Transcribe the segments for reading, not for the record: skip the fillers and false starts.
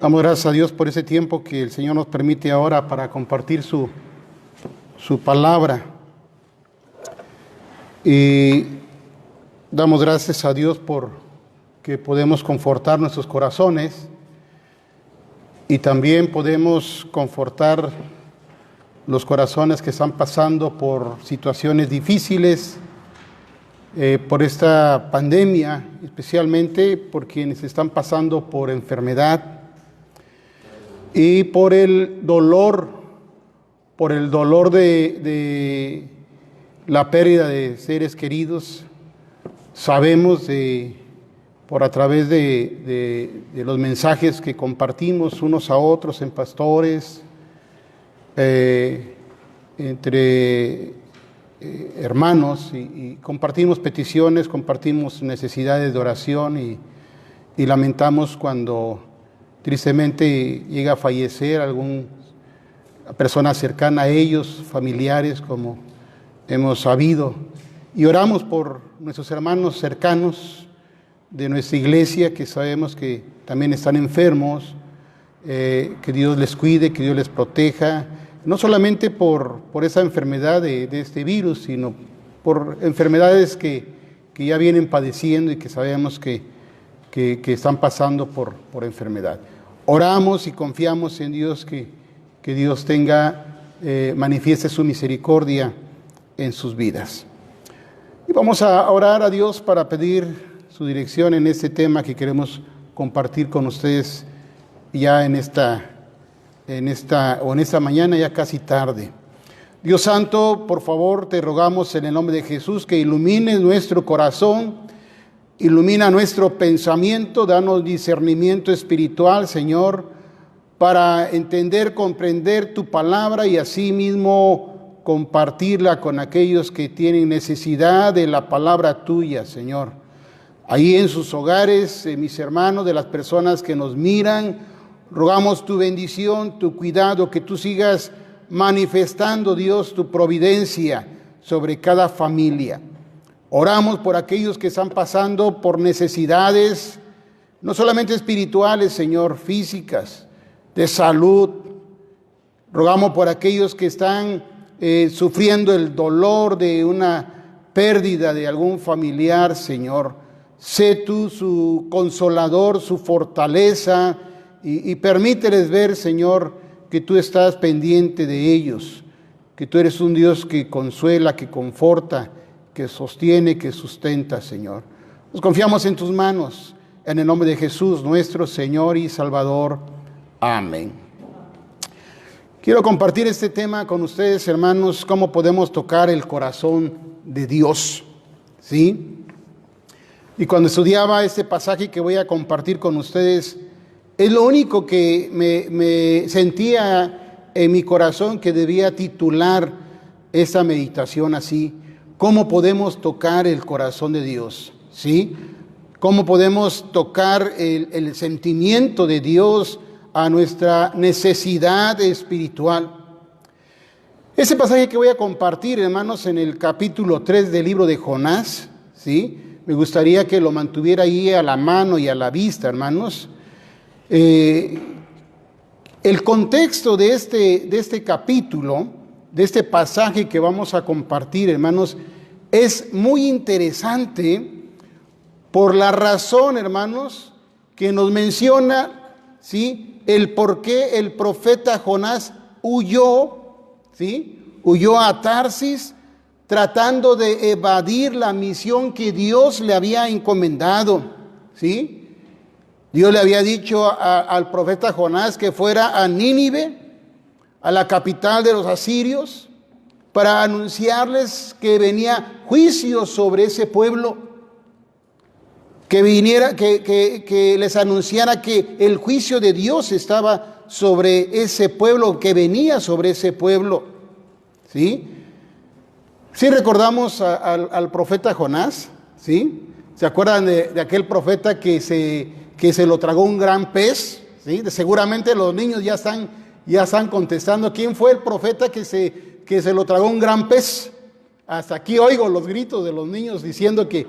Damos gracias a Dios por ese tiempo que el Señor nos permite ahora para compartir su palabra. Y damos gracias a Dios por que podemos confortar nuestros corazones y también podemos confortar los corazones que están pasando por situaciones difíciles, por esta pandemia, especialmente por quienes están pasando por enfermedad y por el dolor de la pérdida de seres queridos. Sabemos por a través de los mensajes que compartimos unos a otros en pastores, entre hermanos, y compartimos peticiones, compartimos necesidades de oración y lamentamos cuando tristemente llega a fallecer alguna persona cercana a ellos, familiares, como hemos sabido. Y oramos por nuestros hermanos cercanos de nuestra iglesia, que sabemos que también están enfermos, que Dios les cuide, que Dios les proteja, no solamente por esa enfermedad de este virus, sino por enfermedades que ya vienen padeciendo y que sabemos que están pasando por enfermedad. Oramos y confiamos en Dios, que Dios manifieste su misericordia en sus vidas. Y vamos a orar a Dios para pedir su dirección en este tema que queremos compartir con ustedes ya en esta mañana, ya casi tarde. Dios Santo, por favor, te rogamos en el nombre de Jesús que ilumines nuestro corazón, ilumina nuestro pensamiento, danos discernimiento espiritual, Señor, para entender, comprender tu palabra y asimismo compartirla con aquellos que tienen necesidad de la palabra tuya, Señor. Ahí en sus hogares, mis hermanos, de las personas que nos miran, rogamos tu bendición, tu cuidado, que tú sigas manifestando, Dios, tu providencia sobre cada familia. Oramos por aquellos que están pasando por necesidades, no solamente espirituales, Señor, físicas, de salud. Rogamos por aquellos que están sufriendo el dolor de una pérdida de algún familiar, Señor. Sé tú su consolador, su fortaleza, y permíteles ver, Señor, que tú estás pendiente de ellos, que tú eres un Dios que consuela, que conforta, que sostiene, que sustenta, Señor. Nos confiamos en tus manos, en el nombre de Jesús, nuestro Señor y Salvador. Amén. Quiero compartir este tema con ustedes, hermanos, cómo podemos tocar el corazón de Dios, ¿sí? Y cuando estudiaba este pasaje que voy a compartir con ustedes, es lo único que me sentía en mi corazón que debía titular esta meditación así: ¿cómo podemos tocar el corazón de Dios? ¿Sí? ¿Cómo podemos tocar el sentimiento de Dios a nuestra necesidad espiritual? Ese pasaje que voy a compartir, hermanos, en el capítulo 3 del libro de Jonás, ¿sí? Me gustaría que lo mantuviera ahí a la mano y a la vista, hermanos. El contexto de este capítulo, de este pasaje que vamos a compartir, hermanos, es muy interesante por la razón, hermanos, que nos menciona, ¿sí?, el por qué el profeta Jonás huyó, ¿sí?, huyó a Tarsis, tratando de evadir la misión que Dios le había encomendado, ¿sí? Dios le había dicho al profeta Jonás que fuera a Nínive, a la capital de los asirios, para anunciarles que venía juicio sobre ese pueblo, que les anunciara que el juicio de Dios estaba sobre ese pueblo, que venía sobre ese pueblo, ¿sí? Sí recordamos al profeta Jonás, ¿sí? ¿Se acuerdan de aquel profeta que se lo tragó un gran pez? ¿Sí? Seguramente los niños ya están contestando. ¿Quién fue el profeta que se lo tragó un gran pez? Hasta aquí oigo los gritos de los niños diciendo que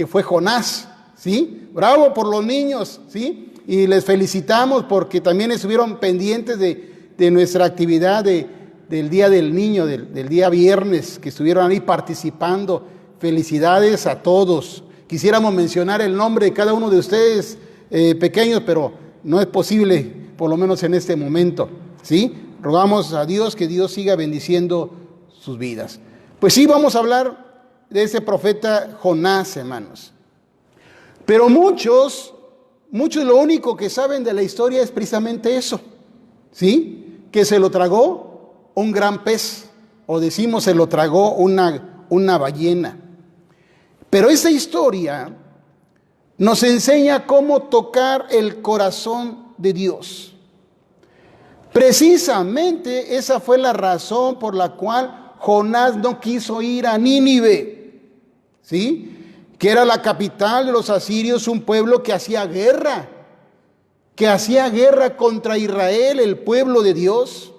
fue Jonás, ¿sí? Bravo por los niños, ¿sí? y les felicitamos porque también estuvieron pendientes de nuestra actividad del Día del Niño, del día viernes, que estuvieron ahí participando. Felicidades a todos. Quisiéramos mencionar el nombre de cada uno de ustedes pequeños, pero no es posible, por lo menos en este momento, ¿sí? Rogamos a Dios que Dios siga bendiciendo sus vidas. Pues sí, vamos a hablar de ese profeta Jonás, hermanos. Pero muchos lo único que saben de la historia es precisamente eso, ¿sí? Que se lo tragó un gran pez, o decimos se lo tragó una ballena. Pero esta historia nos enseña cómo tocar el corazón de Dios. Precisamente esa fue la razón por la cual Jonás no quiso ir a Nínive, ¿sí? Que era la capital de los asirios, un pueblo que hacía guerra contra Israel, el pueblo de Dios.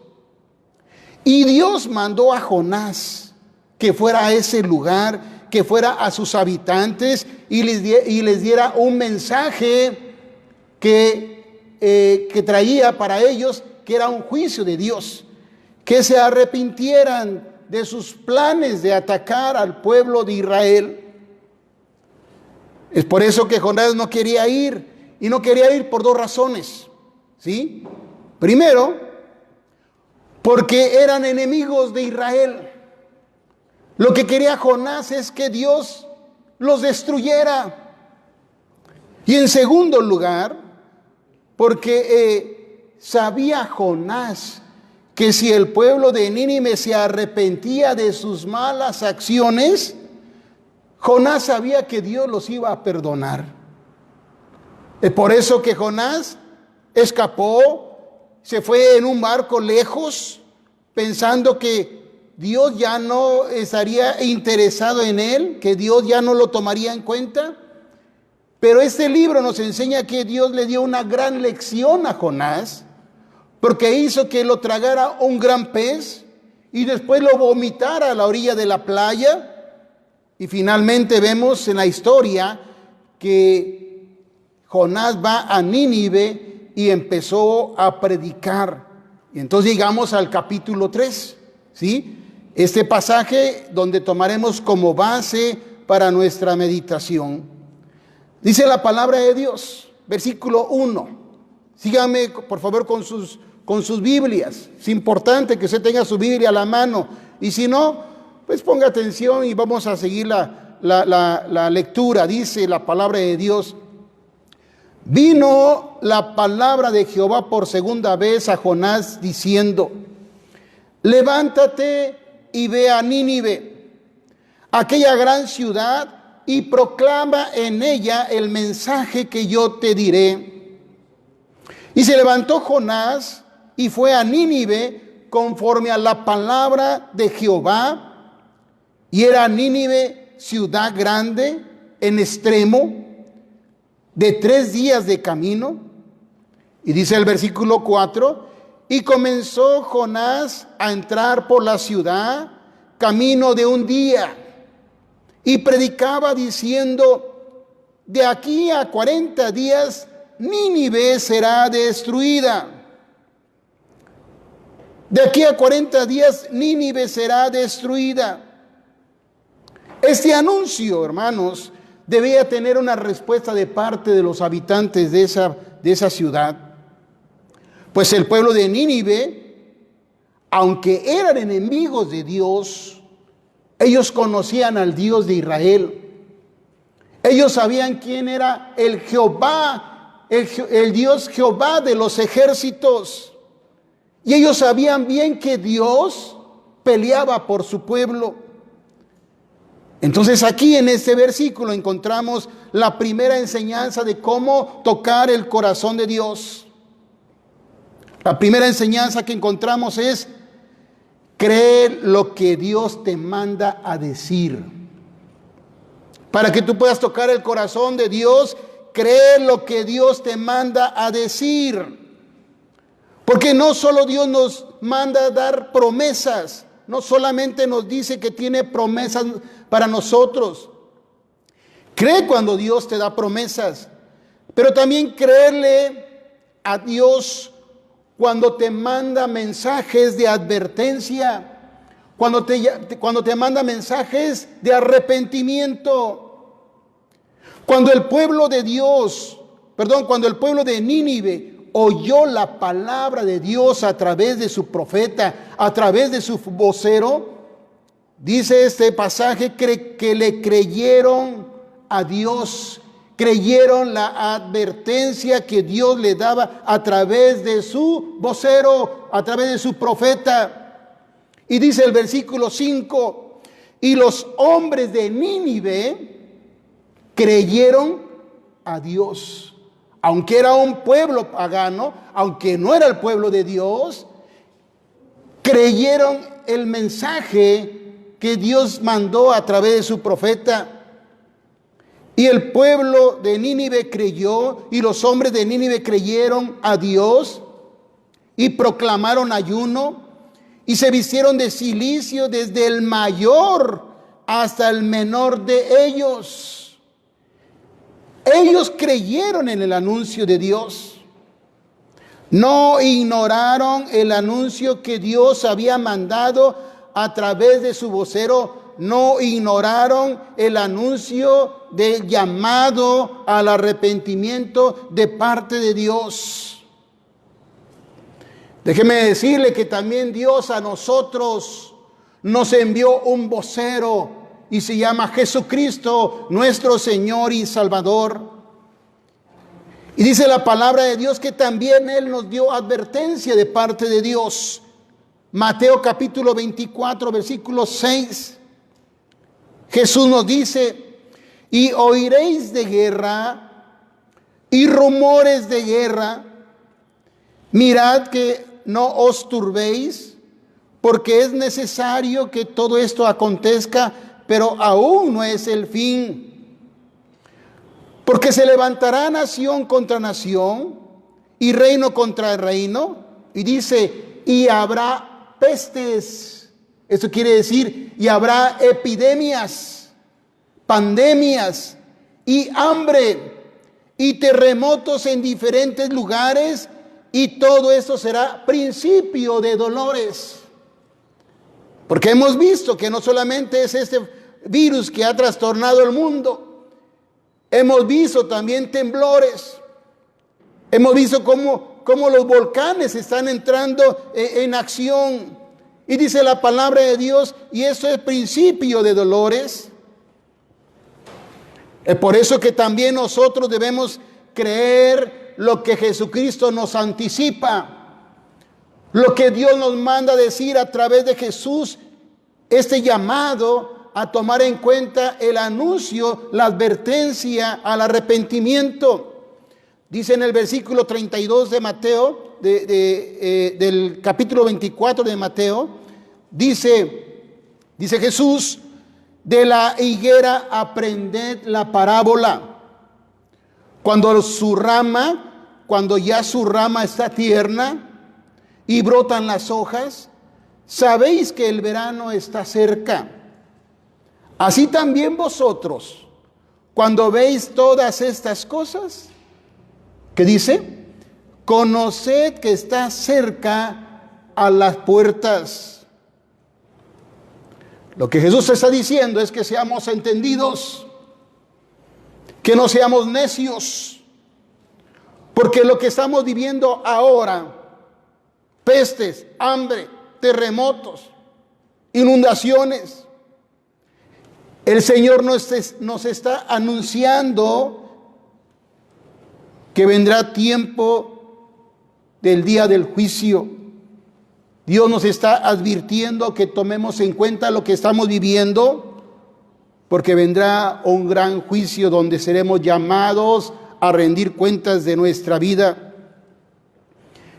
Y Dios mandó a Jonás que fuera a ese lugar, que fuera a sus habitantes y les diera un mensaje que traía para ellos, que era un juicio de Dios, que se arrepintieran de sus planes de atacar al pueblo de Israel. Es por eso que Jonás no quería ir, y no quería ir por dos razones, ¿sí? Primero, porque eran enemigos de Israel. Lo que quería Jonás es que Dios los destruyera. Y en segundo lugar, porque sabía Jonás que si el pueblo de Nínive se arrepentía de sus malas acciones, Jonás sabía que Dios los iba a perdonar. Es por eso que Jonás escapó, se fue en un barco lejos, pensando que Dios ya no estaría interesado en él, que Dios ya no lo tomaría en cuenta. Pero este libro nos enseña que Dios le dio una gran lección a Jonás, porque hizo que lo tragara un gran pez y después lo vomitara a la orilla de la playa. Y finalmente vemos en la historia que Jonás va a Nínive y empezó a predicar. Y entonces llegamos al capítulo 3, ¿sí? Este pasaje donde tomaremos como base para nuestra meditación. Dice la palabra de Dios, versículo 1. Síganme por favor con sus Biblias. Es importante que usted tenga su Biblia a la mano. Y si no, pues ponga atención y vamos a seguir la lectura. Dice la palabra de Dios: vino la palabra de Jehová por segunda vez a Jonás diciendo: levántate y ve a Nínive, aquella gran ciudad, y proclama en ella el mensaje que yo te diré. Y se levantó Jonás y fue a Nínive conforme a la palabra de Jehová. Y era Nínive ciudad grande en extremo, de 3 días de camino. Y dice el versículo 4: y comenzó Jonás a entrar por la ciudad camino de un día, y predicaba diciendo: de aquí a 40 días Nínive será destruida. De aquí a 40 días Nínive será destruida. Este anuncio, hermanos, debía tener una respuesta de parte de los habitantes de esa ciudad. Pues el pueblo de Nínive, aunque eran enemigos de Dios, ellos conocían al Dios de Israel. Ellos sabían quién era el Jehová, el Dios Jehová de los ejércitos. Y ellos sabían bien que Dios peleaba por su pueblo. Entonces aquí en este versículo encontramos la primera enseñanza de cómo tocar el corazón de Dios. La primera enseñanza que encontramos es: cree lo que Dios te manda a decir. Para que tú puedas tocar el corazón de Dios, cree lo que Dios te manda a decir. Porque no solo Dios nos manda a dar promesas, no solamente nos dice que tiene promesas para nosotros. Cree cuando Dios te da promesas, pero también creerle a Dios cuando te manda mensajes de advertencia, cuando te manda mensajes de arrepentimiento. Cuando el pueblo de Nínive oyó la palabra de Dios a través de su profeta, a través de su vocero, dice este pasaje que le creyeron a Dios, creyeron la advertencia que Dios le daba a través de su vocero, a través de su profeta. Y dice el versículo 5, y los hombres de Nínive creyeron a Dios. Aunque era un pueblo pagano, aunque no era el pueblo de Dios, creyeron el mensaje que Dios mandó a través de su profeta. Y el pueblo de Nínive creyó, y los hombres de Nínive creyeron a Dios, y proclamaron ayuno, y se vistieron de cilicio desde el mayor hasta el menor de ellos. Ellos creyeron en el anuncio de Dios. No ignoraron el anuncio que Dios había mandado a través de su vocero. No ignoraron el anuncio del llamado al arrepentimiento de parte de Dios. Déjeme decirle que también Dios a nosotros nos envió un vocero y se llama Jesucristo, nuestro Señor y Salvador. Y dice la palabra de Dios que también Él nos dio advertencia de parte de Dios. Mateo capítulo 24, versículo 6. Jesús nos dice, y oiréis de guerra y rumores de guerra. Mirad que no os turbéis, porque es necesario que todo esto acontezca, pero aún no es el fin. Porque se levantará nación contra nación y reino contra reino. Y dice, y habrá pestes. Eso quiere decir, y habrá epidemias, pandemias y hambre y terremotos en diferentes lugares. Y todo esto será principio de dolores. Porque hemos visto que no solamente es este virus que ha trastornado el mundo. Hemos visto también temblores. Hemos visto cómo los volcanes están entrando en acción. Y dice la palabra de Dios, y eso es principio de dolores. Es por eso que también nosotros debemos creer lo que Jesucristo nos anticipa, lo que Dios nos manda decir a través de Jesús, este llamado a tomar en cuenta el anuncio, la advertencia al arrepentimiento. Dice en el versículo 32 de Mateo, del capítulo 24 de Mateo, dice Jesús, de la higuera aprended la parábola. Cuando ya su rama está tierna y brotan las hojas, sabéis que el verano está cerca. Así también vosotros, cuando veis todas estas cosas, ¿qué dice? Conoced que está cerca a las puertas. Lo que Jesús está diciendo es que seamos entendidos, que no seamos necios, porque lo que estamos viviendo ahora, pestes, hambre, terremotos, inundaciones, el Señor nos está anunciando que vendrá tiempo del día del juicio. Dios nos está advirtiendo que tomemos en cuenta lo que estamos viviendo, porque vendrá un gran juicio donde seremos llamados a rendir cuentas de nuestra vida.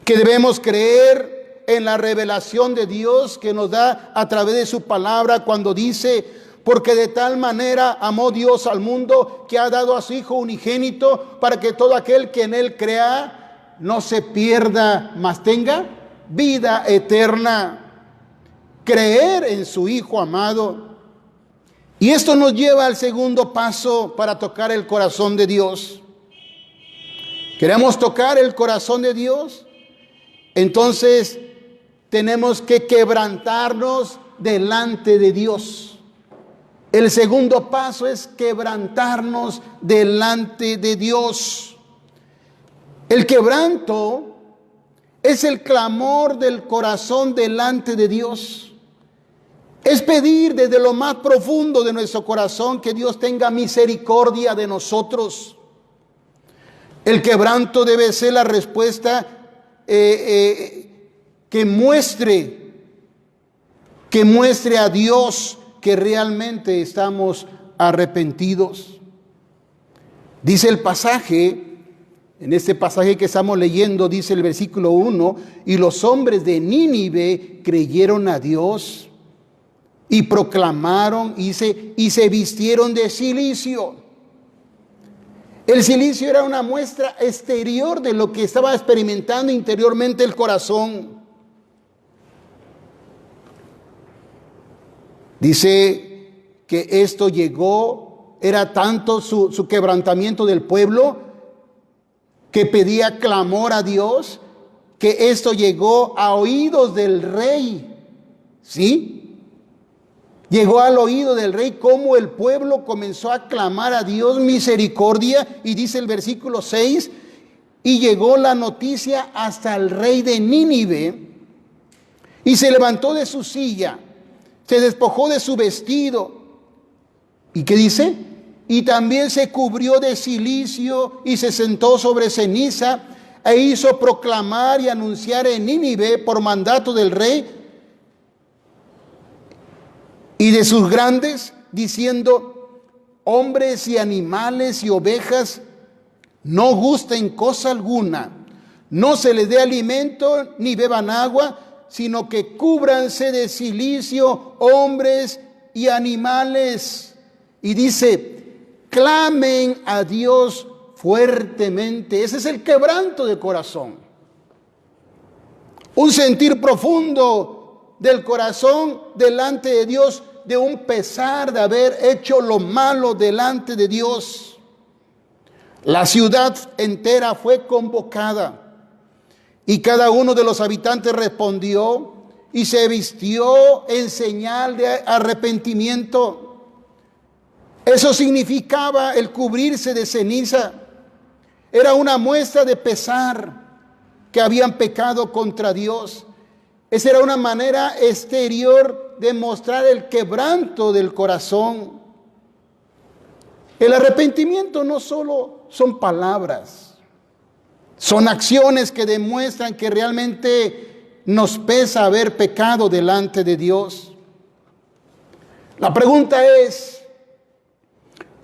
Que debemos creer en la revelación de Dios que nos da a través de su palabra cuando dice, porque de tal manera amó Dios al mundo que ha dado a su Hijo unigénito para que todo aquel que en Él crea no se pierda, mas tenga vida eterna. Creer en su Hijo amado. Y esto nos lleva al segundo paso para tocar el corazón de Dios. ¿Queremos tocar el corazón de Dios? Entonces tenemos que quebrantarnos delante de Dios. El segundo paso es quebrantarnos delante de Dios. El quebranto es el clamor del corazón delante de Dios. Es pedir desde lo más profundo de nuestro corazón que Dios tenga misericordia de nosotros. El quebranto debe ser la respuesta que muestre a Dios que realmente estamos arrepentidos. Dice el pasaje, en este pasaje que estamos leyendo, dice el versículo 1, y los hombres de Nínive creyeron a Dios y proclamaron y se vistieron de cilicio. El cilicio era una muestra exterior de lo que estaba experimentando interiormente el corazón. Dice que esto llegó, era tanto su quebrantamiento del pueblo que pedía clamor a Dios, que esto llegó a oídos del rey. ¿Sí? Llegó al oído del rey cómo el pueblo comenzó a clamar a Dios misericordia, y dice el versículo 6, y llegó la noticia hasta el rey de Nínive, y se levantó de su silla, se despojó de su vestido. ¿Y qué dice? Y también se cubrió de cilicio y se sentó sobre ceniza e hizo proclamar y anunciar en Nínive por mandato del rey y de sus grandes, diciendo: hombres y animales y ovejas no gusten cosa alguna, no se les dé alimento ni beban agua, sino que cúbranse de cilicio hombres y animales. Y dice: clamen a Dios fuertemente. Ese es el quebranto de corazón. Un sentir profundo del corazón delante de Dios, de un pesar de haber hecho lo malo delante de Dios. La ciudad entera fue convocada y cada uno de los habitantes respondió y se vistió en señal de arrepentimiento. Eso significaba el cubrirse de ceniza. Era una muestra de pesar que habían pecado contra Dios. Esa era una manera exterior de mostrar el quebranto del corazón. El arrepentimiento no solo son palabras, son acciones que demuestran que realmente nos pesa haber pecado delante de Dios. La pregunta es: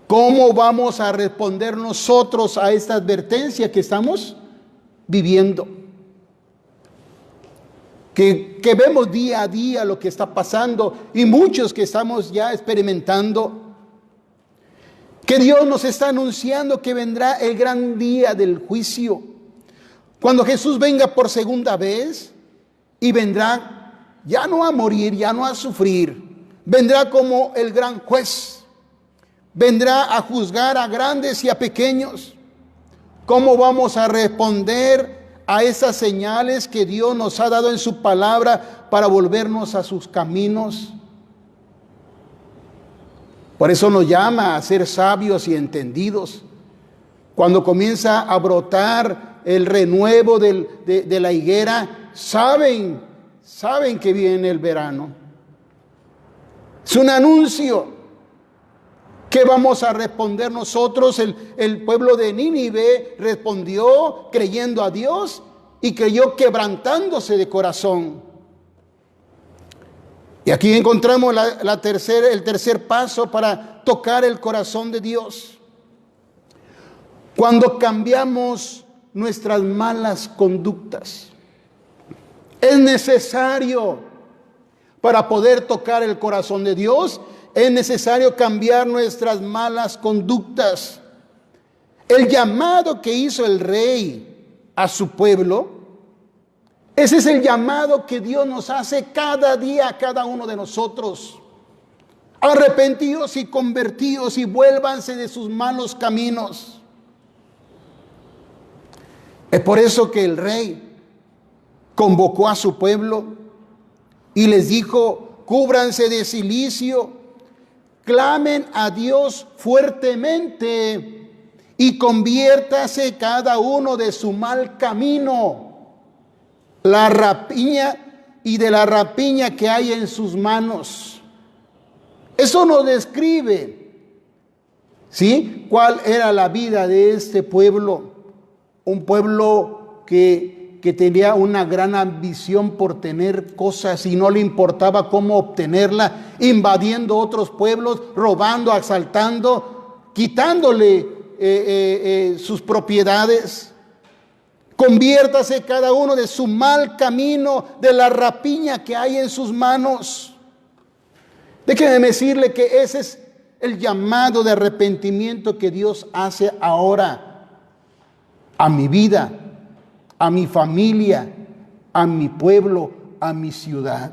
¿cómo vamos a responder nosotros a esta advertencia que estamos viviendo? Que vemos día a día lo que está pasando y muchos que estamos ya experimentando. Que Dios nos está anunciando que vendrá el gran día del juicio. Cuando Jesús venga por segunda vez, y vendrá ya no a morir, ya no a sufrir, vendrá como el gran juez. Vendrá a juzgar a grandes y a pequeños. ¿Cómo vamos a responder a esas señales que Dios nos ha dado en su palabra para volvernos a sus caminos? Por eso nos llama a ser sabios y entendidos. Cuando comienza a brotar el renuevo de la higuera, saben que viene el verano. Es un anuncio. ¿Qué vamos a responder nosotros? El pueblo de Nínive respondió creyendo a Dios y creyó quebrantándose de corazón. Y aquí encontramos el tercer paso para tocar el corazón de Dios. Cuando cambiamos nuestras malas conductas, es necesario, para poder tocar el corazón de Dios, es necesario cambiar nuestras malas conductas. El llamado que hizo el rey a su pueblo, ese es el llamado que Dios nos hace cada día a cada uno de nosotros. Arrepentidos y convertidos y vuélvanse de sus malos caminos. Es por eso que el rey convocó a su pueblo y les dijo: cúbranse de cilicio, clamen a Dios fuertemente y conviértase cada uno de su mal camino, la rapiña y de la rapiña que hay en sus manos. Eso nos describe, ¿sí?, cuál era la vida de este pueblo. Un pueblo que tenía una gran ambición por tener cosas y no le importaba cómo obtenerla, invadiendo otros pueblos, robando, asaltando, quitándole sus propiedades. Conviértase cada uno de su mal camino, de la rapiña que hay en sus manos. Déjeme decirle que ese es el llamado de arrepentimiento que Dios hace ahora a mi vida, a mi familia, a mi pueblo, a mi ciudad.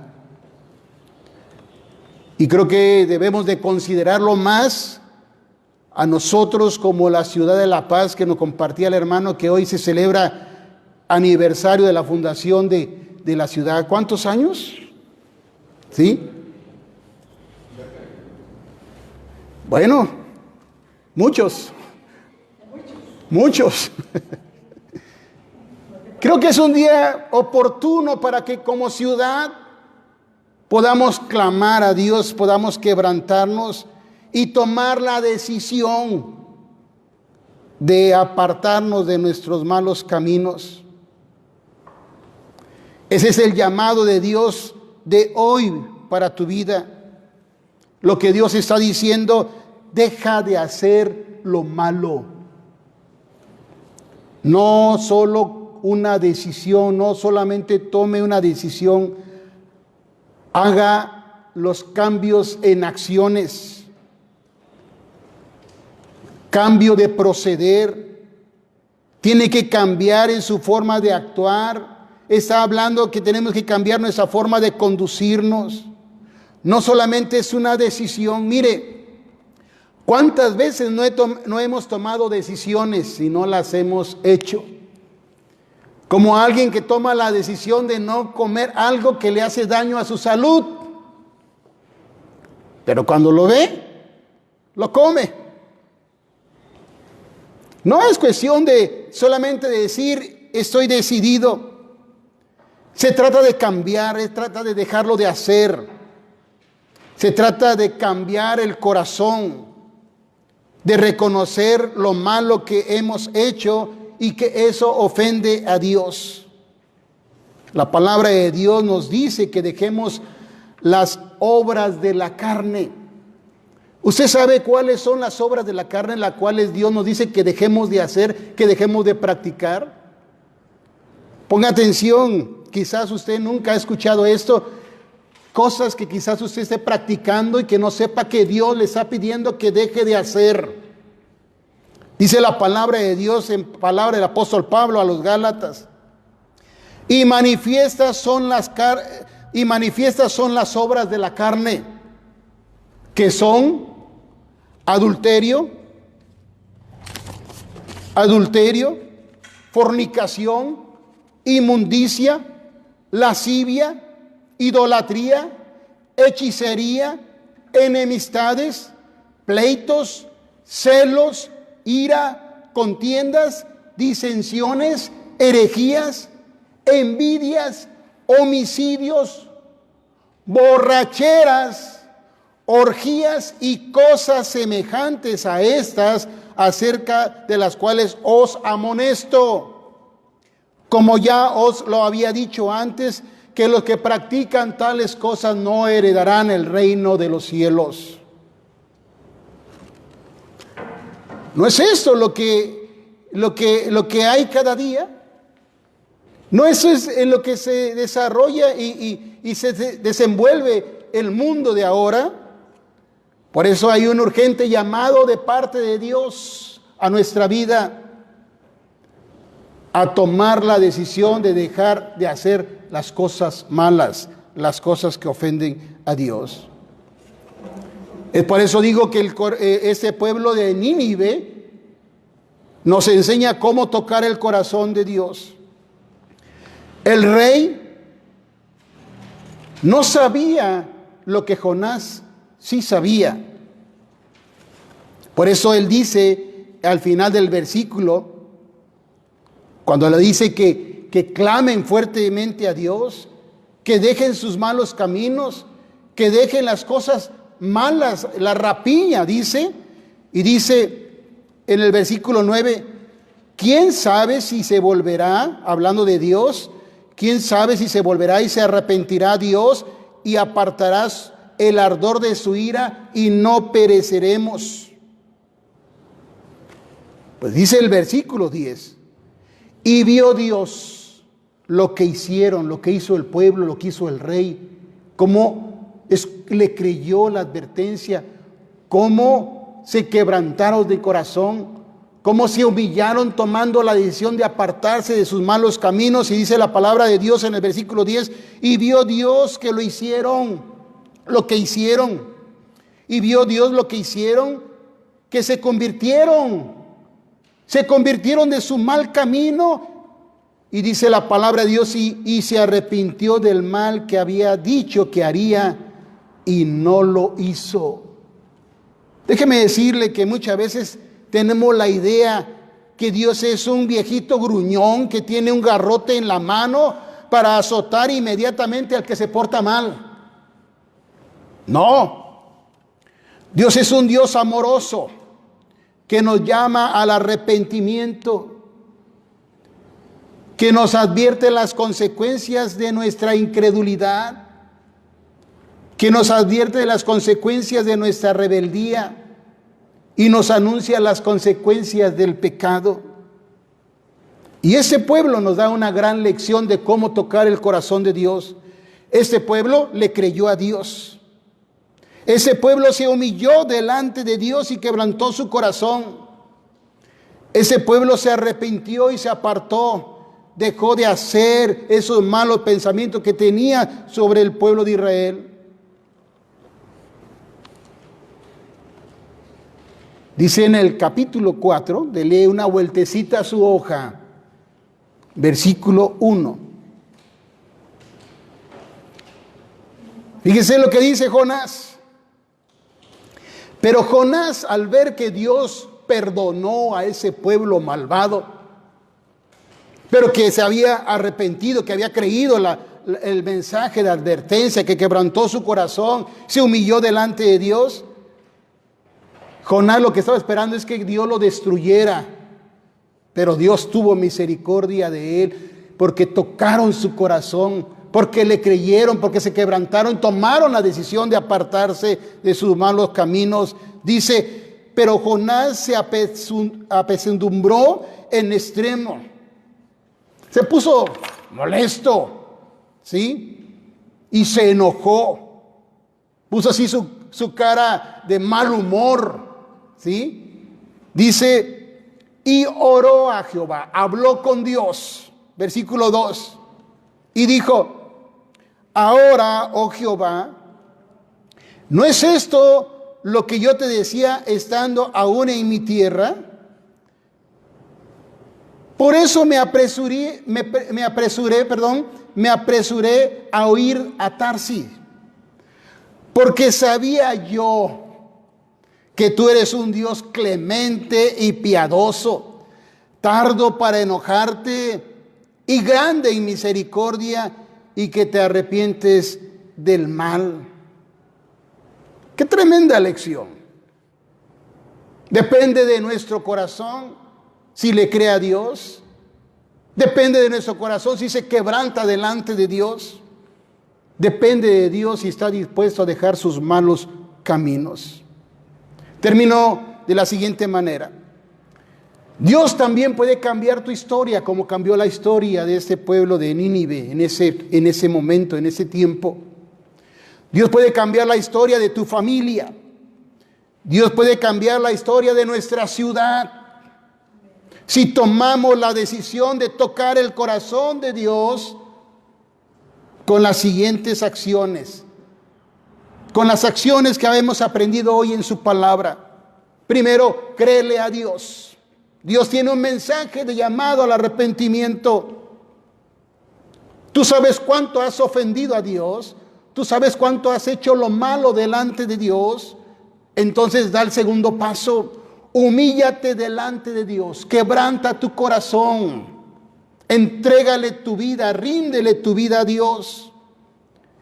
Y creo que debemos de considerarlo más a nosotros como la ciudad de La Paz, que nos compartía el hermano, que hoy se celebra aniversario de la fundación de la ciudad. ¿Cuántos años? ¿Sí? Bueno, muchos. Creo que es un día oportuno para que como ciudad podamos clamar a Dios, podamos quebrantarnos y tomar la decisión de apartarnos de nuestros malos caminos. Ese es el llamado de Dios de hoy para tu vida. Lo que Dios está diciendo: deja de hacer lo malo. No solo una decisión, no solamente tome una decisión, haga los cambios en acciones, cambio de proceder, tiene que cambiar en su forma de actuar. Está hablando que tenemos que cambiar nuestra forma de conducirnos. No solamente es una decisión. Mire, ¿cuántas veces no hemos tomado decisiones y no las hemos hecho? Como alguien que toma la decisión de no comer algo que le hace daño a su salud, pero cuando lo ve, lo come. No es cuestión de solamente decir estoy decidido. Se trata de cambiar, se trata de dejarlo de hacer. Se trata de cambiar el corazón, de reconocer lo malo que hemos hecho y que eso ofende a Dios. La palabra de Dios nos dice que dejemos las obras de la carne. ¿Usted sabe cuáles son las obras de la carne, las cuales Dios nos dice que dejemos de hacer, que dejemos de practicar? Ponga atención, quizás usted nunca ha escuchado esto, cosas que quizás usted esté practicando y que no sepa que Dios le está pidiendo que deje de hacer. Dice la palabra de Dios en palabra del apóstol Pablo a los Gálatas: y manifiestas son las obras de la carne, que son adulterio, fornicación, inmundicia, lascivia, idolatría, hechicería, enemistades, pleitos, celos, ira, contiendas, disensiones, herejías, envidias, homicidios, borracheras, orgías y cosas semejantes a estas, acerca de las cuales os amonesto, como ya os lo había dicho antes, que los que practican tales cosas no heredarán el reino de los cielos. ¿No es esto lo que hay cada día? ¿No eso es en lo que se desarrolla y se desenvuelve el mundo de ahora? Por eso hay un urgente llamado de parte de Dios a nuestra vida, a tomar la decisión de dejar de hacer las cosas malas, las cosas que ofenden a Dios. Es por eso digo que este pueblo de Nínive nos enseña cómo tocar el corazón de Dios. El rey no sabía lo que Jonás sí sabía. Por eso él dice al final del versículo, cuando le dice que clamen fuertemente a Dios, que dejen sus malos caminos, que dejen las cosas malas, la rapiña, dice, y dice en el versículo 9, ¿quién sabe si se volverá, hablando de Dios, quién sabe si se volverá y se arrepentirá Dios y apartarás el ardor de su ira y no pereceremos? Pues dice el versículo 10, y vio Dios lo que hicieron, lo que hizo el pueblo, lo que hizo el rey, cómo le creyó la advertencia, cómo se quebrantaron de corazón, cómo se humillaron tomando la decisión de apartarse de sus malos caminos. Y dice la palabra de Dios en el versículo 10, y vio Dios que lo hicieron, lo que hicieron, y vio Dios lo que hicieron, que se convirtieron de su mal camino. Y dice la palabra de Dios, y se arrepintió del mal que había dicho que haría y no lo hizo. Déjeme decirle que muchas veces tenemos la idea que Dios es un viejito gruñón que tiene un garrote en la mano para azotar inmediatamente al que se porta mal. No, Dios es un Dios amoroso que nos llama al arrepentimiento, que nos advierte las consecuencias de nuestra incredulidad, que nos advierte de las consecuencias de nuestra rebeldía y nos anuncia las consecuencias del pecado. Y ese pueblo nos da una gran lección de cómo tocar el corazón de Dios. Este pueblo le creyó a Dios. Ese pueblo se humilló delante de Dios y quebrantó su corazón. Ese pueblo se arrepintió y se apartó. Dejó de hacer esos malos pensamientos que tenía sobre el pueblo de Israel. Dice en el capítulo 4, lee una vueltecita a su hoja, versículo 1. Fíjese lo que dice Jonás. Pero Jonás, al ver que Dios perdonó a ese pueblo malvado, pero que se había arrepentido, que había creído el mensaje de advertencia, que quebrantó su corazón, se humilló delante de Dios, Jonás lo que estaba esperando es que Dios lo destruyera. Pero Dios tuvo misericordia de él, porque tocaron su corazón, porque le creyeron, porque se quebrantaron, tomaron la decisión de apartarse de sus malos caminos. Dice, pero Jonás se apesadumbró en extremo. Se puso molesto, ¿sí? Y se enojó. Puso así su cara de mal humor, ¿sí? Dice, y oró a Jehová, habló con Dios, versículo 2, y dijo, ahora, oh Jehová, ¿no es esto lo que yo te decía estando aún en mi tierra? Por eso me apresuré a huir a Tarsis, porque sabía yo que tú eres un Dios clemente y piadoso, tardo para enojarte y grande en misericordia, y que te arrepientes del mal. Qué tremenda lección. Depende de nuestro corazón si le cree a Dios. Depende de nuestro corazón si se quebranta delante de Dios. Depende de Dios si está dispuesto a dejar sus malos caminos. Termino de la siguiente manera. Dios también puede cambiar tu historia, como cambió la historia de este pueblo de Nínive en ese momento, en ese tiempo. Dios puede cambiar la historia de tu familia. Dios puede cambiar la historia de nuestra ciudad. Si tomamos la decisión de tocar el corazón de Dios con las siguientes acciones, con las acciones que hemos aprendido hoy en su palabra. Primero, créele a Dios. Dios tiene un mensaje de llamado al arrepentimiento. Tú sabes cuánto has ofendido a Dios. Tú sabes cuánto has hecho lo malo delante de Dios. Entonces da el segundo paso. Humíllate delante de Dios. Quebranta tu corazón. Entrégale tu vida. Ríndele tu vida a Dios.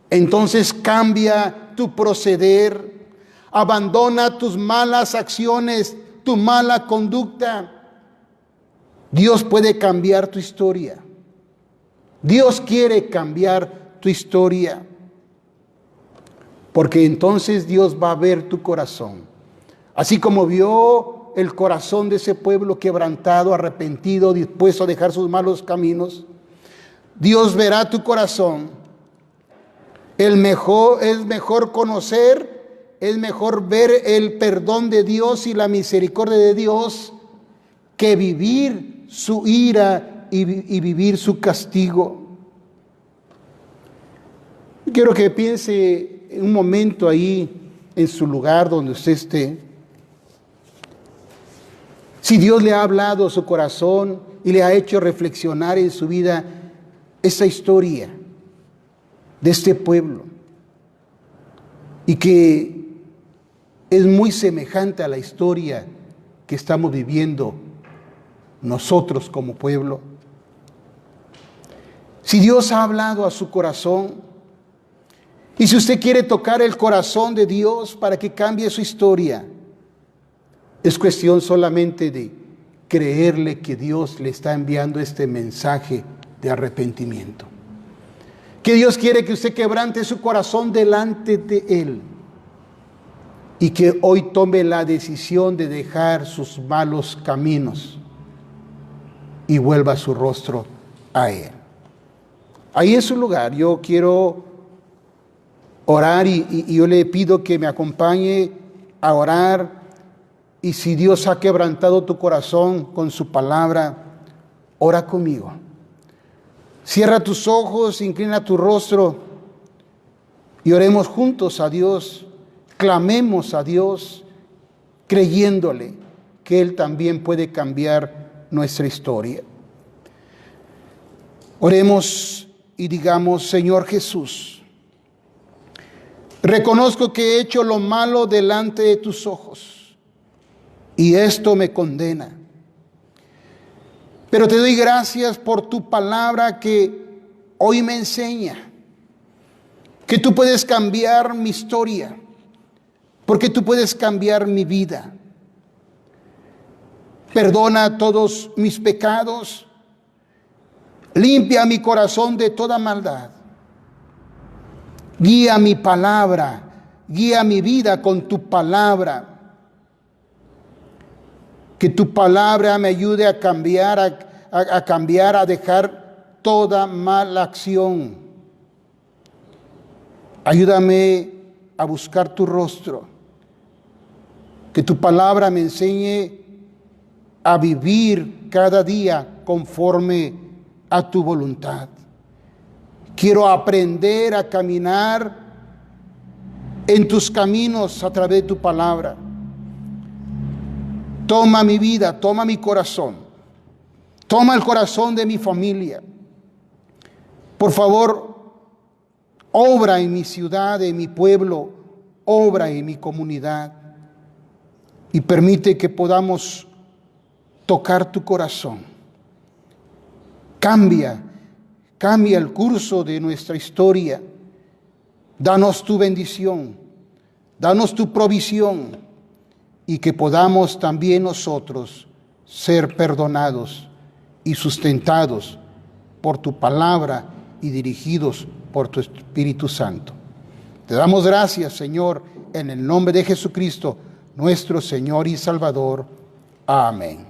Entonces cambia tu proceder. Abandona tus malas acciones, tu mala conducta. Dios puede cambiar tu historia. Dios quiere cambiar tu historia. Porque entonces Dios va a ver tu corazón. Así como vio el corazón de ese pueblo quebrantado, arrepentido, dispuesto a dejar sus malos caminos, Dios verá tu corazón. Es mejor conocer, es mejor ver el perdón de Dios y la misericordia de Dios que vivir su ira y vivir su castigo. Quiero que piense un momento ahí en su lugar donde usted esté. Si Dios le ha hablado a su corazón y le ha hecho reflexionar en su vida esa historia de este pueblo y que es muy semejante a la historia que estamos viviendo nosotros como pueblo. Si Dios ha hablado a su corazón y si usted quiere tocar el corazón de Dios para que cambie su historia, es cuestión solamente de creerle que Dios le está enviando este mensaje de arrepentimiento. Que Dios quiere que usted quebrante su corazón delante de Él y que hoy tome la decisión de dejar sus malos caminos y vuelva su rostro a Él. Ahí en su lugar yo quiero orar y yo le pido que me acompañe a orar. Y si Dios ha quebrantado tu corazón con su palabra, ora conmigo. Cierra tus ojos, inclina tu rostro y oremos juntos a Dios. Clamemos a Dios creyéndole que Él también puede cambiar nuestra historia. Oremos y digamos: Señor Jesús, reconozco que he hecho lo malo delante de tus ojos. Y esto me condena. Pero te doy gracias por tu palabra que hoy me enseña que tú puedes cambiar mi historia, porque tú puedes cambiar mi vida. Perdona todos mis pecados, limpia mi corazón de toda maldad. Guía mi palabra, guía mi vida con tu palabra. Que tu palabra me ayude a cambiar, a dejar toda mala acción. Ayúdame a buscar tu rostro. Que tu palabra me enseñe a vivir cada día conforme a tu voluntad. Quiero aprender a caminar en tus caminos a través de tu palabra. Toma mi vida, toma mi corazón, toma el corazón de mi familia. Por favor, obra en mi ciudad, en mi pueblo, obra en mi comunidad y permite que podamos tocar tu corazón. Cambia el curso de nuestra historia. Danos tu bendición, danos tu provisión. Y que podamos también nosotros ser perdonados y sustentados por tu palabra y dirigidos por tu Espíritu Santo. Te damos gracias, Señor, en el nombre de Jesucristo, nuestro Señor y Salvador. Amén.